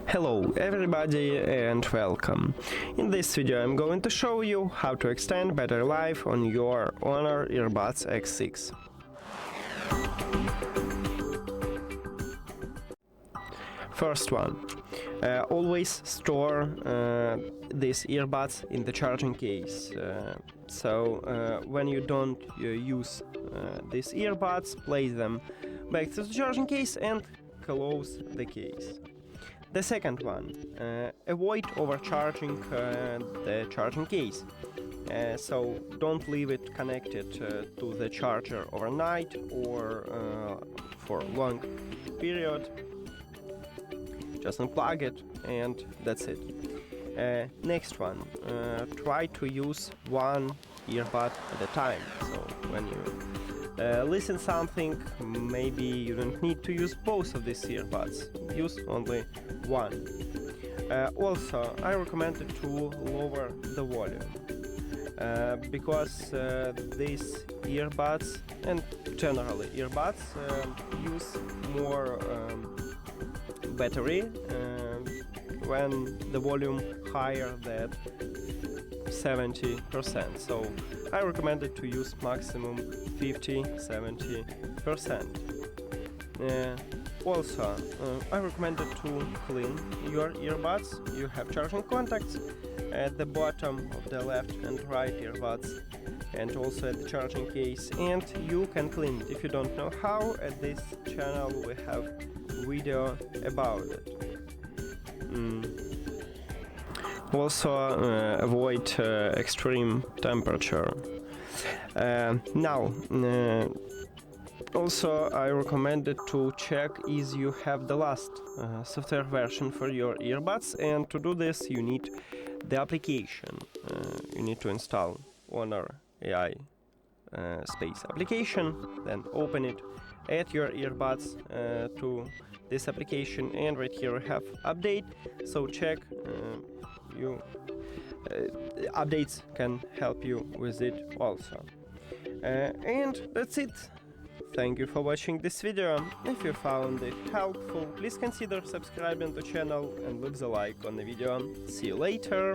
Hello everybody and welcome. In this video I'm going to show you how to extend battery life on your HONOR Earbuds X6. First one, always store these earbuds in the charging case. So when you don't use these earbuds, place them back to the charging case and close the case. The second one, avoid overcharging the charging case. So don't leave it connected to the charger overnight or for a long period. Just unplug it and that's it. Next one, try to use one earbud at a time. So when you listen something, maybe you don't need to use both of these earbuds. Use only one. Also, I recommend to lower the volume because these earbuds and generally earbuds use more battery when the volume higher than 70%. So I recommend to use maximum 50-70%. Also, I recommend to clean your earbuds. You have charging contacts at the bottom of the left and right earbuds and also at the charging case, and you can clean it. If you don't know how, at this channel we have video about it. Also avoid extreme temperature. Also I recommend to check if you have the last software version for your earbuds, and to do this you need the application. You need to install HONOR AI space application, then open it, add your earbuds to this application, and right here we have update, so check updates can help you with it also. And that's it. Thank you for watching this video. If you found it helpful, please consider subscribing to the channel and leave the like on the video. See you later.